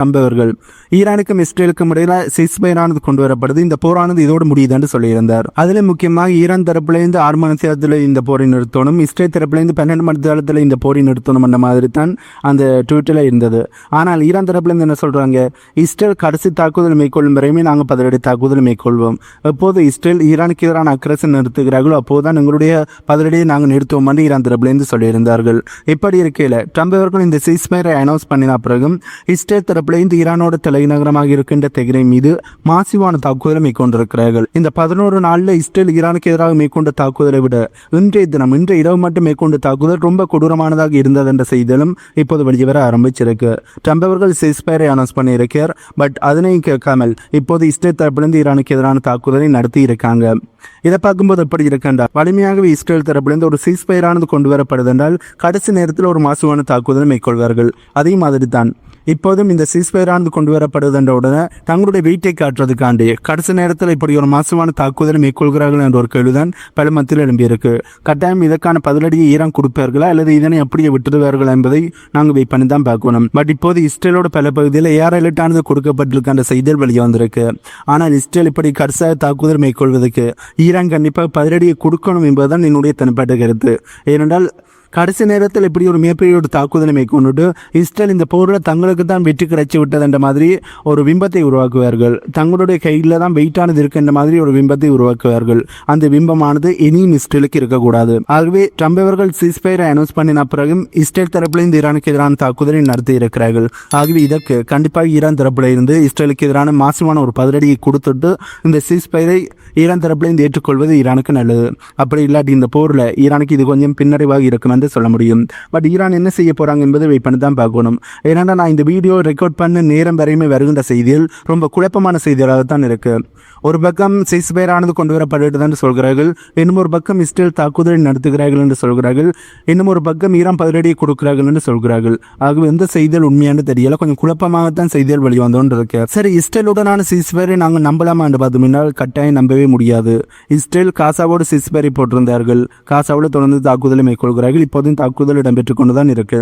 நம்பவர்கள் ஈரானுக்கும் இஸ்ரேலுக்கும் இடையில சீஸ்ஃபயரானது கொண்டு வரப்படுது. இந்த போரானது இதோடு முடியுது என்று சொல்லியிருந்தார். அதில் முக்கியமாக ஈரான் தரப்பிலிருந்து 6 மணி நேரத்தில் இந்த போரை நிறுத்தணும், இஸ்ரேல் தரப்பிலிருந்து 12 மணி நேரத்தில் இந்த போரை நிறுத்தணும் என்ற மாதிரி தான் அந்த ட்வீட்டில் இருந்தது. ஆனால் ஈரான் தரப்பிலிருந்து என்ன சொல்றாங்க, இஸ்ரேல் கடைசி தாக்குதல் மேற்கொள்ளும் வரையுமே நாங்கள் பதிலடி தாக்குதல் மேற்கொள்வோம். எப்போது இஸ்ரேல் ஈரானுக்கு எதிரான அக்ரஸன் நிறுத்துகிறார்களோ அப்போதுதான் எங்களுடைய பதிலடியை நாங்கள் நிறுத்துவோம் என்று ஈரான் தரப்பிலிருந்து சொல்லியிருந்தார்கள். இப்படி இருக்கையில் ட்ரம்ப் அவர்கள் இந்த சீஸ்ஃபயரை அனௌன்ஸ் பண்ணின பிறகும் இஸ்ரேல் தரப்பிலிருந்து ஈரானோட தலைநகரமாக இருக்கின்ற தெஹ்ரான் மீது மாசிவான தாக்குதலை மேற்கொண்டிருக்கிறார்கள். இந்த 11 நாளில் இஸ்ரேல் ஈரானுக்கு எதிராக மேற்கொண்ட தாக்குதலை விட இன்றைய இரவு மட்டும் மேற்கொண்ட தாக்குதல் ரொம்ப கொடூரமானதாக இருந்தது என்ற செய்திகளும் இப்போது வெளிவர ஆரம்பிச்சிருக்கு. ட்ரம்ப் அவர்கள் சீஸ்ஃபயரை அனௌன்ஸ் பண்ணியிருக்கிறார். பட் அதனை கேட்காமல் இப்போது இஸ்ரேல் தரப்பிலிருந்து ஈரானுக்கு எதிரான தாக்குதலை நடத்தி இருக்காங்க. இதை பார்க்கும்போது எப்படி இருக்கின்றார், வலிமையாகவே இஸ்ரேல் தரப்பிலிருந்து ஒரு சீஸ்ஃபயரானது கொண்டு வரப்படுது என்றால் கடைசி நேரத்தில் ஒரு மாசுவான தாக்குதலை மேற்கொள்வார்கள். அதே மாதிரி தான் இப்போதும் இந்த சீஸ்ஃபயரானது கொண்டு வரப்படுது என்ற உடனே தங்களுடைய வீட்டை காட்டுறதுக்காண்டி கடைசி நேரத்தில் இப்படி ஒரு மாசுவான தாக்குதலை மேற்கொள்கிறார்கள் என்ற ஒரு கேள்விதான் பல மத்தியில் எழும்பியிருக்கு. கட்டாயம் இதற்கான பதிலடியை ஈரான் கொடுப்பார்களா அல்லது இதனை அப்படியே விட்டுடுவார்கள் என்பதை நாங்கள் வெயிட் பண்ணி தான் பார்க்கணும். பட் இப்போது இஸ்ரேலோட பல பகுதியில் ஏர் அலர்ட்டானது கொடுக்கப்பட்டிருக்கின்ற செய்திகள் வெளியே வந்திருக்கு. ஆனால் இஸ்ரேல் இப்படி கடைசியாக தாக்குதல் மேற்கொள்வதற்கு ஈரான் கண்டிப்பாக பதிலடியை கொடுக்கணும் என்பதுதான் என்னுடைய தனிப்பட்ட கருத்து. ஏனென்றால் கடைசி நேரத்தில் இப்படி ஒரு மிகப்பெரிய ஒரு தாக்குதலை மேற்கொண்டு இஸ்ரேல் இந்த போரில் தங்களுக்கு தான் வெற்றி கிடைச்சி விட்டது என்ற மாதிரி ஒரு பிம்பத்தை உருவாக்குவார்கள். தங்களுடைய கையில் தான் வெயிட்டானது இருக்கின்ற மாதிரி ஒரு பிம்பத்தை உருவாக்குவார்கள். அந்த பிம்பமானது இனியும் இஸ்ரேலுக்கு இருக்கக்கூடாது. ஆகவே ட்ரம்ப் அவர்கள் சீஸ்ஃபயரை அனௌன்ஸ் பண்ணின பிறகும் இஸ்ரேல் தரப்பிலிருந்து ஈரானுக்கு எதிரான தாக்குதலை நடத்தி இருக்கிறார்கள். ஆகவே இதற்கு கண்டிப்பாக ஈரான் தரப்பில் இருந்து இஸ்ரேலுக்கு எதிரான மாசுவான ஒரு பதிலடியை கொடுத்துட்டு இந்த சீஸ்ஃபயரை ஈரான் தரப்பிலிருந்து ஏற்றுக்கொள்வது ஈரானுக்கு நல்லது. அப்படி இல்லாட்டி இந்த போரில் ஈரானுக்கு இது கொஞ்சம் பின்னடைவாக இருக்கும் சொல்ல முடியும். பட் ஈரான் என்ன செய்ய போறாங்க என்பதை வெயிட் பண்ணி தான் பார்க்கணும். ஏன்னா நான் இந்த வீடியோ ரெக்கார்ட் பண்ண நேரம் வரையுமே வருகின்ற செய்திகள் ரொம்ப குழப்பமான செய்திகளாக தான் இருக்கு. ஒரு பக்கம் சீஸ்ஃபயரானது கொண்டு வரப்பட்டு என்று சொல்கிறார்கள், இன்னும் ஒரு பக்கம் இஸ்ரேல் தாக்குதலை நடத்துகிறார்கள் என்று சொல்கிறார்கள், இன்னும் ஒரு பக்கம் ஈரான் பதிலடியை கொடுக்கிறார்கள் என்று சொல்கிறார்கள். ஆகவே எந்த செய்திகள் உண்மையானு தெரியல, கொஞ்சம் குழப்பமாகத்தான் செய்திகள் வெளிவந்தோன்னு இருக்கு. சரி, இஸ்ரேலுடனான சீஸ்ஃபயரை நாங்கள் நம்பலாமா என்று பார்த்தோம்னால் கட்டாயம் நம்பவே முடியாது. இஸ்ரேல் காசாவோடு சீஸ்ஃபயரை போட்டிருந்தார்கள், காசாவோடு தொடர்ந்து தாக்குதலை மேற்கொள்கிறார்கள். இப்போதும் தாக்குதல் இடம்பெற்றுக் கொண்டுதான் இருக்கு.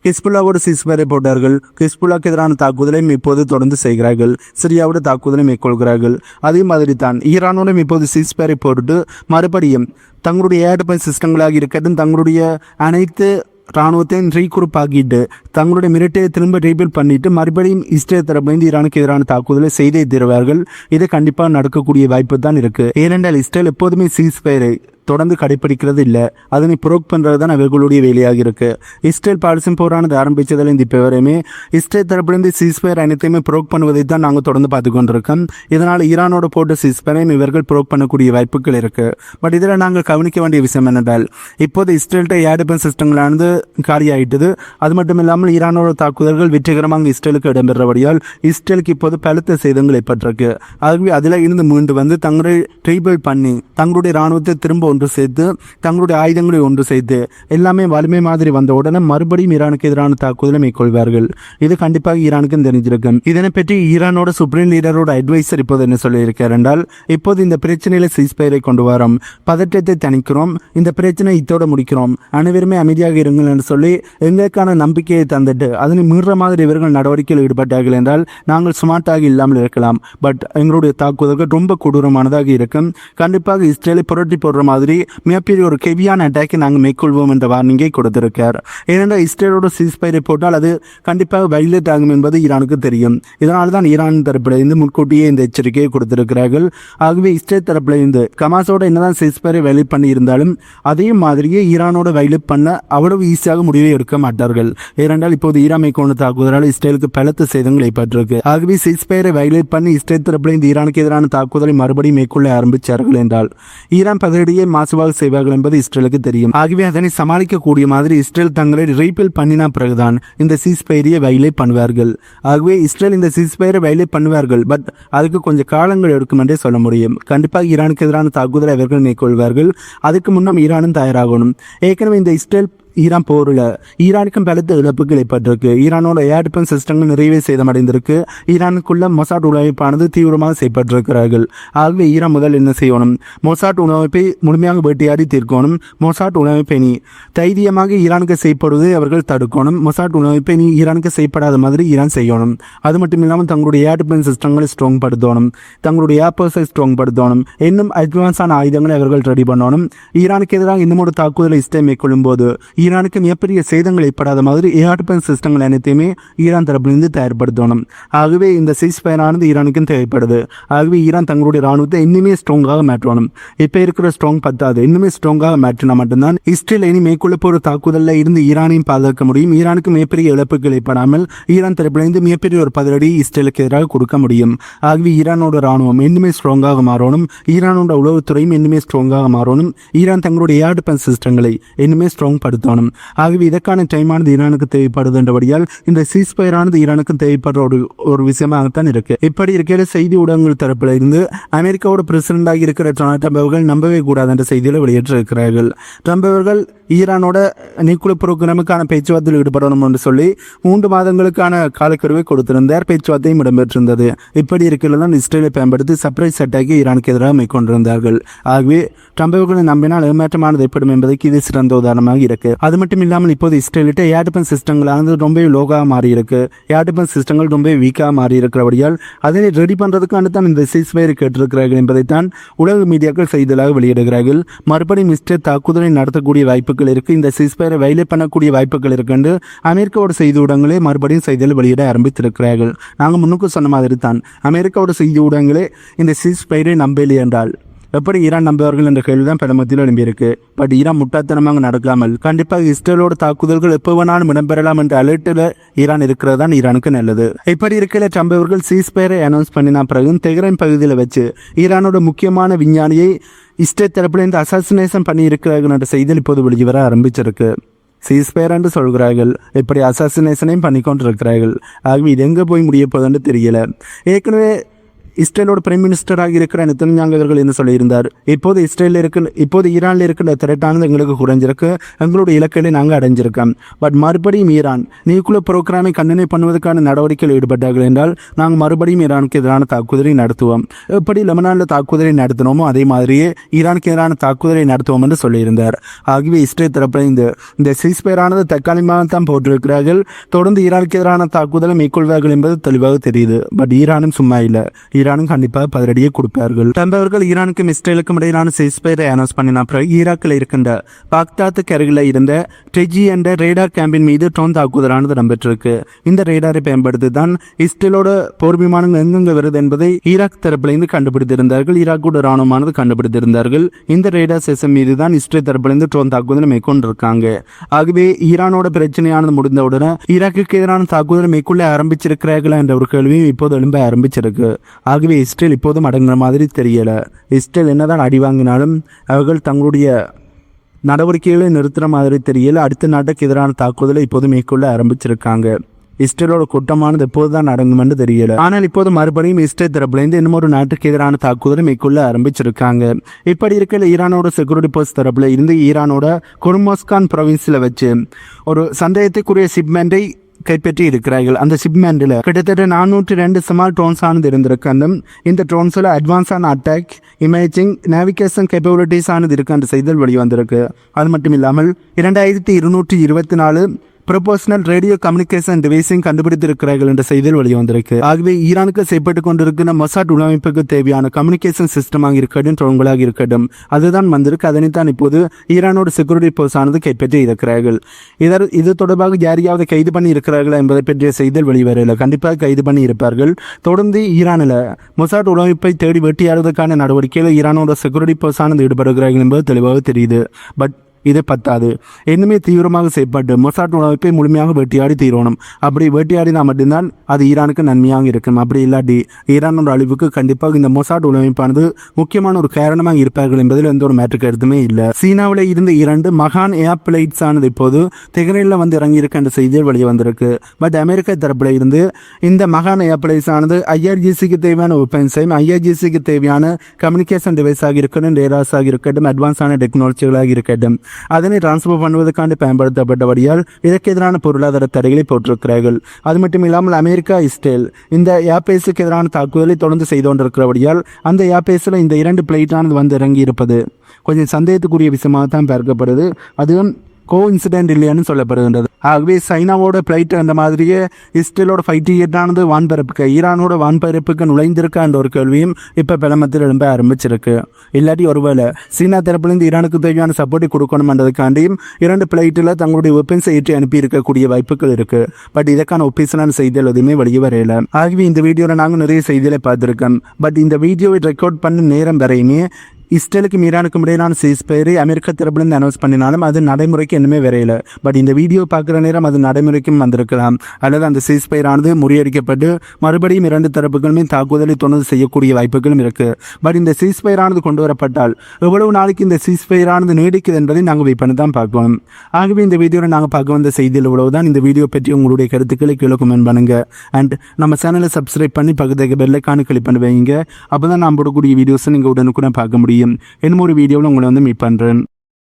ஹிஸ்புல்லாவோடு சீஸ்ஃபயரை போட்டார்கள், ஹிஸ்புல்லாக்கு எதிரான தாக்குதலையும் இப்போது தொடர்ந்து செய்கிறார்கள். சிரியாவோடு தாக்குதலை மேற்கொள்கிறார்கள். அதே மாதிரி தான் ஈரானோடும் இப்போது சீஸ்ஃபயரை போட்டு மறுபடியும் தங்களுடைய ஏர் டிஃபென்ஸ் சிஸ்டங்களாக இருக்கட்டும், தங்களுடைய அனைத்து இராணுவத்தையும் ரீகுரூப் ஆக்கிட்டு தங்களுடைய மிலிட்டரியை திரும்ப ரீபில்ட் பண்ணிட்டு மறுபடியும் இஸ்ரேல் தரப்பிலிருந்து ஈரானுக்கு எதிரான தாக்குதலை செய்தே தருவார்கள். இது கண்டிப்பாக நடக்கக்கூடிய வாய்ப்பு தான் இருக்கு. ஏனென்றால் இஸ்ரேல் எப்போதுமே சீஸ்ஃபயரை தொடர்ந்து கடைப்பிடிக்கிறது இல்லை, அதனை புரோக் பண்ணுறது தான் அவர்களுடைய வேலையாக இருக்கு. இஸ்ரேல் பாலஸ்தீன் போரானது ஆரம்பித்ததில் இந்த இப்போ வரையுமே இஸ்ரேல் தரப்பிலிருந்து சீஸ்ஃபயர் அனைத்தையுமே புரோக் பண்ணுவதை தான் நாங்கள் தொடர்ந்து பார்த்து கொண்டிருக்கோம். இதனால் ஈரானோட போட்ட சீஸ்ஃபயரையும் இவர்கள் புரோக் பண்ணக்கூடிய வாய்ப்புகள் இருக்கு. பட் இதில் நாங்கள் கவனிக்க வேண்டிய விஷயம் என்னென்றால் இப்போது இஸ்ரேல்கிட்ட ஏர் டிஃபென்ஸ் சிஸ்டங்களானது காலியாகிட்டது. அது மட்டும் இல்லாமல் ஈரானோட தாக்குதல்கள் வெற்றிகரமாக இஸ்ரேலுக்கு இடம்பெறபடியால் இஸ்ரேலுக்கு இப்போது பலத்த சேதங்கள் ஏற்பட்டிருக்கு. ஆகவே அதில் இருந்து மீண்டு வந்து தங்களை ரீபில்ட் பண்ணி தங்களுடைய இராணுவத்தை திரும்ப ஒன்று சேர்த்து தங்களுடைய ஆயுதங்களை ஒன்று சேர்த்து எல்லாமே வலிமை மாதிரி வந்த உடனே மறுபடியும் ஈரானுக்கு எதிரான தாக்குதலை மேற்கொள்வார்கள். இது கண்டிப்பாக ஈரானுக்கும் தெரிஞ்சிருக்கும். இதனை பற்றி ஈரானோட சுப்ரீம் லீடரோட அட்வைசர் இப்போது என்ன சொல்லியிருக்கார் என்றால், இப்போது இந்த பிரச்சனையில சீஸ்ஃபயரை கொண்டு வரோம், பதற்றத்தை தணிக்கிறோம், இந்த பிரச்சனை இத்தோட முடிக்கிறோம், அனைவருமே அமைதியாக இருங்கள் என்று சொல்லி எங்களுக்கான நம்பிக்கையை தந்துட்டு அதனை மீற மாதிரி இவர்கள் நடவடிக்கையில் ஈடுபட்டார்கள் என்றால் நாங்கள் ஸ்மார்ட்டாக இல்லாமல் இருக்கலாம். பட் எங்களுடைய தாக்குதல்கள் ரொம்ப கொடூரமானதாக இருக்கும். கண்டிப்பாக இஸ்ரேலை புரட்டி போடுற மாதிரி மிகப்பெரிய ஒரு ஹெவியான அட்டாக்கை நாங்கள் மேற்கொள்வோம் என்ற வார்னிங்கை கொடுத்திருக்கார். ஏனென்றால் இஸ்ரேலோட சீஸ்ஃபயரை போட்டால் அது கண்டிப்பாக வைலேட் ஆகும் என்பது ஈரானுக்கு தெரியும். இதனால் தான் ஈரான் தரப்பிலிருந்து முன்கூட்டியே இந்த எச்சரிக்கையை கொடுத்திருக்கிறார்கள். ஆகவே இஸ்ரேல் தரப்பிலிருந்து கமாஸோட என்னதான் சீஸ்ஃபயரை வைலேட் பண்ணி இருந்தாலும் அதே மாதிரியே ஈரானோட வைலேட் பண்ண அவ்வளவு ஈஸியாக முடிவை எடுக்க மாட்டார்கள். ஏனென்றால் இப்போது ஈரான் மேற்கொண்ட தாக்குதலால் இஸ்ரேலுக்கு பலத்த சேதங்கள் ஏற்பட்டிருக்கு. ஆகவே சீஸ்ஃபயரை வைலேட் பண்ணி இஸ்ரேல் தரப்பிலிருந்து ஈரானுக்கு எதிரான தாக்குதலை மறுபடியும் மேற்கொள்ள ஆரம்பித்தார்கள் என்றால் ஈரான் பதிலடியை மாசுவாக செய்வார்கள் என்பது இஸ்ரேலுக்கு தெரியும். ஆகவே அதனை சமாளிக்கக்கூடிய மாதிரி இஸ்ரேல் தங்களை ரீபில்ட் பண்ணின பிறகுதான் இந்த சீஸ்ஃபயரை வைலேட் பண்ணுவார்கள். ஆகவே இஸ்ரேல் இந்த சீஸ்ஃபயரை வைலேட் பண்ணுவார்கள். பட் அதுக்கு கொஞ்சம் காலங்கள் எடுக்கும் என்றே சொல்ல முடியும். கண்டிப்பாக ஈரானுக்கு எதிரான தாக்குதலை அவர்கள் மேற்கொள்வார்கள். அதுக்கு முன்னும் ஈரானும் தயாராகணும். ஏற்கனவே இந்த இஸ்ரேல் ஈரான் போரில் ஈரானுக்கும் பலத்த இழப்புகள் ஏற்பட்டிருக்கு. ஈரானோட ஏர் டிஃபென்ஸ் சிஸ்டங்கள் நிறைவே சேதமடைந்திருக்கு. ஈரானுக்குள்ள மொசாட் உளவைப்பானது தீவிரமாக செய்யப்பட்டிருக்கிறார்கள். ஆகவே ஈரான் முதல் என்ன செய்யணும்? மொசாட் உளவைப்பை முழுமையாக வேட்டையாடி தீர்க்கணும். மொசாட் உளவைப்பை நீ தைரியமாக ஈரானுக்கு செய்யப்படுவதை அவர்கள் தடுக்கணும். மொசாட் உளவைப்பை நீ ஈரானுக்கு செய்யப்படாத மாதிரி ஈரான் செய்யணும். அது மட்டும் இல்லாமல் தங்களுடைய ஏர் டிஃபென்ஸ் சிஸ்டங்களை ஸ்ட்ராங் படுத்தணும். தங்களுடைய ஏர்போர்ஸை ஸ்ட்ராங் படுத்தணும். இன்னும் அட்வான்ஸான ஆயுதங்களை அவர்கள் ரெடி பண்ணணும். ஈரானுக்கு எதிராக இன்னும் ஒரு தாக்குதலை இஸ்ரேல் மேற்கொள்ளும் போது ஈரானுக்கு மிகப்பெரிய சேதங்கள் ஏற்படாத மாதிரி ஏர் டிஃபென்ஸ் சிஸ்டங்கள் அனைத்தையுமே ஈரான் தரப்பிலிருந்து தயார்படுத்தணும். ஆகவே இந்த சீஸ்ஃபயரானது ஈரானுக்கும் தேவைப்படுது. ஆகவே ஈரான் தங்களுடைய ராணுவத்தை இன்னுமே ஸ்ட்ராங்காக மாற்றணும். இப்போ இருக்கிற ஸ்ட்ராங் பத்தாது, இன்னுமே ஸ்ட்ராங்காக மாற்றினா மட்டும்தான் இஸ்ரேல் இனி மேற்கொள்ள போகிற தாக்குதலில் இருந்து ஈரானையும் பாதுகாக்க முடியும். ஈரானுக்கு மிகப்பெரிய இழப்புகள் ஏற்படாமல் ஈரான் தரப்பிலிருந்து மிகப்பெரிய ஒரு பதிலடி இஸ்ரேலுக்கு எதிராக கொடுக்க முடியும். ஆகவே ஈரானோட ராணுவம் இன்னுமே ஸ்ட்ராங்காக மாறணும். ஈரானோட உளவுத்துறையும் இன்னுமே ஸ்ட்ராங்காக மாறணும். ஈரான் தங்களுடைய ஏர் டிஃபென்ஸ் சிஸ்டங்களை இன்னுமே ஸ்ட்ராங் படுத்தணும். ஆகவே இதற்கான டைமானது ஈரானுக்கு தேவைப்படுது என்றபடியால் இந்த சீஸ்ஃபயரானது ஈரானுக்கு தேவைப்படுற ஒரு விஷயமாகத்தான் இருக்கு. இப்படி இருக்கிற செய்தி ஊடகங்கள் தரப்பில் இருந்து அமெரிக்காவோட பிரசிடண்டாக இருக்கிற டொனால்ட் ட்ரம்ப் அவர்கள் நம்பவே கூடாது என்ற செய்திகளை வெளியேற்றிருக்கிறார்கள். ட்ரம்ப் அவர்கள் ஈரானோட நியூக்ளியர் புரோகிராமுக்கான பேச்சுவார்த்தையில் ஈடுபடணும் என்று சொல்லி 3 மாதங்களுக்கான காலக்கெடுவை கொடுத்திருந்தார். பேச்சுவார்த்தையும் இடம்பெற்றிருந்தது. இப்படி இருக்கிறதான் இஸ்ரேலை பயன்படுத்தி சர்ப்ரைஸ் அட்டாக்கை ஈரானுக்கு எதிராக மேற்கொண்டிருந்தார்கள். ஆகவே ட்ரம்ப் அவர்களை நம்பினால் ஏமாற்றமானது ஏற்படும் என்பதற்கு இது சிறந்த உதாரணமாக இருக்கு. அது மட்டும் இல்லாமல் இப்போது இஸ்ரேலிட்ட ஏர் டிஃபென்ஸ் சிஸ்டங்களானது ரொம்ப லோகாக மாறி இருக்கு. ஏர் டிஃபென்ஸ் சிஸ்டங்கள் ரொம்ப வீக்காக மாறி இருக்கிறபடியால் அதனை ரெடி பண்ணுறதுக்கான தான் இந்த சீஸ்ஃபயர் கேட்டிருக்கிறார்கள் என்பதைத்தான் உலக மீடியாக்கள் செய்திகளாக வெளியிடுகிறார்கள். மறுபடியும் இஸ்ரேல் தாக்குதலை நடத்தக்கூடிய வாய்ப்புகள் இருக்கு. இந்த சீஸ்ஃபயரை வயலேட் பண்ணக்கூடிய வாய்ப்புகள் இருக்கு என்று அமெரிக்காவோட செய்தி ஊடகங்களே மறுபடியும் செய்திகள் வெளியிட ஆரம்பித்திருக்கிறார்கள். நாங்கள் முன்னுக்கு சொன்ன மாதிரி தான் அமெரிக்காவோட செய்தி ஊடகங்களே இந்த சீஸ்ஃபயரை நம்பவில்லை என்றால் எப்படி ஈரான் நம்புவார்கள் என்ற கேள்விதான் பல மத்தியில் எழும்பியிருக்கு. பட் ஈரான் முட்டாள்தனமாக நடக்காமல் கண்டிப்பாக இஸ்ரேலோட தாக்குதல்கள் எப்போ வேணாலும் இடம்பெறலாம் என்ற அலர்ட்டில் ஈரான் இருக்கிறது தான் ஈரானுக்கு நல்லது. இப்படி இருக்கிற ட்ரம்ப் அவர்கள் சீஸ்ஃபயரை அனௌன்ஸ் பண்ணின பிறகு தெஹ்ரான் பகுதியில் வச்சு ஈரானோட முக்கியமான விஞ்ஞானியை இஸ்ரேல் தரப்பிலிருந்து அசாசினேஷன் பண்ணி இருக்கிறார்கள் என்ற செய்தியில் இப்போது வெளியே வர ஆரம்பிச்சிருக்கு. சீஸ்ஃபயர் என்று சொல்கிறார்கள், இப்படி அசாசினேஷனையும் பண்ணிக்கொண்டிருக்கிறார்கள். ஆகவே இது எங்கே போய் முடிய போகுதுன்னு தெரியல. ஏற்கனவே இஸ்ரேலோட பிரைம் மினிஸ்டராக இருக்கிற நெத்தன்யாகு அவர்கள் என்ன சொல்லியிருந்தார்? இப்போது ஈரானில் இருக்கிற த்ரெட்டானது எங்களுக்கு குறைஞ்சிருக்கு, எங்களுடைய இலக்குகளை நாங்கள் அடைஞ்சிருக்கோம். பட் மறுபடியும் ஈரான் நியூக்ளியர் புரோகிராமை கண்டனை பண்ணுவதற்கான நடவடிக்கைகள் ஈடுபட்டார்கள் என்றால் நாங்கள் மறுபடியும் ஈரானுக்கு எதிரான தாக்குதலை நடத்துவோம். எப்படி லெபனானில் தாக்குதலை நடத்தினோமோ அதே மாதிரியே ஈரானுக்கு எதிரான தாக்குதலை நடத்துவோம் என்று சொல்லியிருந்தார். ஆகவே இஸ்ரேல் தரப்பில் இந்த சீஸ்ஃபயரானது தற்காலிகமாக தான் போட்டிருக்கிறார்கள். தொடர்ந்து ஈரானுக்கு எதிரான தாக்குதலை மேற்கொள்வார்கள் என்பது தெளிவாக தெரியுது. பட் ஈரானும் சும்மா இல்லை, ஈரானும் கண்டிப்பாக பதிலடியை கொடுப்பார்கள். ட்ரம்ப் அவர்கள் ஈரானுக்கும் இஸ்ரேலுக்கும் இடையிலான சீஸ்ஃபயரை அனௌன்ஸ் பண்ணின பிறகு ஈராக்கில் இருக்கின்ற பாக்தாத்துக்கு அருகில் இருந்த டெஜி என்ற ரேடார் கேம்பின் மீது ட்ரோன் தாக்குதலானது இடம்பெற்றிருக்கு. இந்த ரேடாரை பயன்படுத்தி தான் இஸ்ரேலோட போர் விமானங்கள் எங்கெங்க வருது என்பதை ஈராக் தரப்பிலிருந்து கண்டுபிடித்திருந்தார்கள். ஈராக்கோட ராணுவமானது கண்டுபிடித்திருந்தார்கள். இந்த ரேடார் சிஸ்டம் மீது தான் இஸ்ரேல் தரப்பிலிருந்து ட்ரோன் தாக்குதலை மேற்கொண்டிருக்காங்க. ஆகவே ஈரானோட பிரச்சனையானது முடிந்தவுடனே ஈராக்குக்கு எதிரான தாக்குதலை மேற்கொள்ள ஆரம்பிச்சிருக்கிறார்களா என்ற ஒரு கேள்வியும் இப்போது எழும்ப ஆரம்பிச்சிருக்கு. ஆகவே இஸ்ரேல் இப்போதும் அடங்குற மாதிரி தெரியல. இஸ்ரேல் என்னதான் அடி வாங்கினாலும் அவர்கள் தங்களுடைய நடவடிக்கைகளை நிறுத்துற மாதிரி தெரியல. அடுத்த நாட்டுக்கு எதிரான தாக்குதலை இப்போது மேற்கொள்ள ஆரம்பிச்சிருக்காங்க. இஸ்ரேலோட கூட்டமானது எப்போதுதான் அடங்கும் என்று தெரியல. ஆனால் இப்போது மறுபடியும் இஸ்ரேல் தரப்புலேருந்து இன்னும் ஒரு நாட்டுக்கு எதிரான தாக்குதலை மேற்கொள்ள ஆரம்பிச்சிருக்காங்க. இப்படி இருக்கிற ஈரானோட செக்யூரிட்டி போஸ்ட் தரப்புல இருந்து ஈரானோட குர்மஸ்கான் ப்ரொவின்ஸில் வச்சு ஒரு சந்தேகத்துக்குரிய ஷிப்மெண்டை கைப்பற்றி இருக்கிறார்கள். அந்த ஷிப்மெண்டில் கிட்டத்தட்ட 402 ஸ்மால் ட்ரோன்ஸ் ஆனது இருந்திருக்கு. இந்த ட்ரோன்ஸில் அட்வான்ஸான அட்டாக், இமேஜிங், நேவிகேஷன் கேப்பபிலிட்டிஸ் ஆனது இருக்கு அந்த செய்திகள் வெளிவந்திருக்கு. அது மட்டும் இல்லாமல் 2224 ப்ரொபோஷனல் ரேடியோ கம்யூனிகேஷன் டிவைஸையும் கண்டுபிடித்திருக்கிறார்கள் என்ற செய்தியில் வெளிவந்திருக்கு. ஆகவே ஈரானுக்கு செய்யப்பட்டுக் கொண்டிருக்கிற மொசாட் உள்ளமைப்புக்கு தேவையான கம்யூனிகேஷன் சிஸ்டமாக இருக்கட்டும், ட்ரோன்களாக இருக்கட்டும், அதுதான் வந்திருக்கு. அதனைத்தான் இப்போது ஈரானோட செக்யூரிட்டி போர்ஸ் ஆனது கைப்பற்றி இருக்கிறார்கள். இது தொடர்பாக யாரையாவது கைது பண்ணி இருக்கிறார்களா என்பதை பற்றிய செய்தியில் வெளிவரவில்லை. கண்டிப்பாக கைது பண்ணி இருப்பார்கள். தொடர்ந்து ஈரானில் மொசாட் உள்ளமைப்பை தேடி வெட்டியாடுவதற்கான நடவடிக்கையில் ஈரானோட செக்யூரிட்டி போர்ஸ் ஆனது ஈடுபடுகிறார்கள் என்பது தெளிவாக தெரியுது. பட் இது பத்தாது, இன்னுமே தீவிரமாக செய்யப்பட்டு மொசாட் உணவைப்பை முழுமையாக வேட்டையாடி தீரணும். அப்படி வேட்டையாடினால் மட்டும்தான் அது ஈரானுக்கு நன்மையாக இருக்கும். அப்படி இல்லாட்டி ஈரானோட அழிவுக்கு கண்டிப்பாக இந்த மொசாட் உணவைப்பானது முக்கியமான ஒரு காரணமாக இருப்பார்கள் என்பதில் எந்த ஒரு மேற்று கருத்துமே இல்லை. சீனாவில் இருந்து 2 மகான் ஏர் பிளைட்ஸ் ஆனது இப்போது தெஹ்ரானில் வந்து இறங்கியிருக்க என்ற செய்தியில் வெளியே வந்திருக்கு. பட் அமெரிக்கா தரப்பில் இருந்து இந்த மகான் ஏர் பிளைட்ஸ் ஆனது IRGCக்கு தேவையான வெப்பன்ஸையும் IRGCக்கு தேவையான கம்யூனிகேஷன் டிவைஸாக இருக்கட்டும், ரேடார்ஸாக இருக்கட்டும், அட்வான்ஸான டெக்னாலஜிகளாக இருக்கட்டும், அதனை டிரான்ஸ்ஃபர் பண்ணுவதற்கான பயன்படுத்தப்பட்டபடியால் இதற்கு எதிரான பொருளாதார தடைகளை போட்டிருக்கிறார்கள். அது மட்டும் இல்லாமல் அமெரிக்கா இஸ்ரேல் இந்த ஏர்பேஸுக்கு எதிரான தாக்குதலை தொடர்ந்து செய்து கொண்டிருக்கிறபடியால் அந்த ஏர்பேஸில் இந்த 2 பிளைட்டானது வந்து இறங்கி இருப்பது கொஞ்சம் சந்தேகத்துக்குரிய விஷயமாக தான் பார்க்கப்படுது. அதுவும் கோஇன்சிடென்ட் இல்லையான்னு சொல்லப்படுகின்றது. ஆகவே சைனாவோட பிளைட் அந்த மாதிரியே இஸ்ரேலோட ஃபைட்டர் ஜெட்டானது வான்பரப்புக்கு ஈரானோட வான்பரப்புக்கு நுழைந்திருக்க என்ற ஒரு கேள்வியும் இப்போ பிரமத்தில் எழும்ப ஆரம்பிச்சிருக்கு. இல்லாட்டி ஒருவேளை சீனா தரப்புலேருந்து ஈரானுக்கு தேவையான சப்போர்ட்டை கொடுக்கணும் என்றதுக்காண்டியும் 2 பிளைட்டில் தங்களுடைய வெப்பன்ஸை ஏற்றி அனுப்பி இருக்கக்கூடிய வாய்ப்புகள் இருக்குது. பட் இதற்கான ஒபிஷியலான செய்திகள் எதுவுமே வெளியே வரையில. ஆகவே இந்த வீடியோவில் நாங்கள் நிறைய செய்திகளை பார்த்துருக்கோம். பட் இந்த வீடியோவை ரெக்கார்ட் பண்ண நேரம் வரையுமே இஸ்ரேலுக்கும் ஈரானுக்கும் இடையிலான சீஸ்ஃபயரை அமெரிக்கா தரப்புலேருந்து அனௌன்ஸ் பண்ணினாலும் அது நடைமுறைக்கு இன்னுமே வரையில. பட் இந்த வீடியோ பார்க்குற நேரம் அது நடைமுறைக்கும் வந்திருக்கலாம். அல்லது அந்த சீஸ்ஃபயரானது முறியடிக்கப்பட்டு மறுபடியும் 2 தரப்புகளுமே தாக்குதலை தொடர்ந்து செய்யக்கூடிய வாய்ப்புகளும் இருக்குது. பட் இந்த சீஸ்ஃபயரானது கொண்டு வரப்பட்டால் எவ்வளவு நாளைக்கு இந்த சீஸ்ஃபயரானது நீடிக்குது என்பதை நாங்கள் வெயிட் பண்ணி தான் பார்க்கணும். ஆகவே இந்த வீடியோவில் நாங்கள் பார்க்க வந்த செய்தியில் இவ்வளவுதான். இந்த வீடியோ பற்றி உங்களுடைய கருத்துக்களை கீழே கமெண்ட் பண்ணுங்க. அண்ட் நம்ம சேனலை சப்ஸ்கிரைப் பண்ணி பக்கத்துக்கு பெல்லைக்கான கிளிக் பண்ணி வைங்க. அப்போ தான் நான் போடக்கூடிய வீடியோஸை நீங்கள் உடனுக்குடன் பார்க்க முடியும். இன்னும் ஒரு வீடியோவில் உங்களை வந்து மீட் பண்ணுறேன்.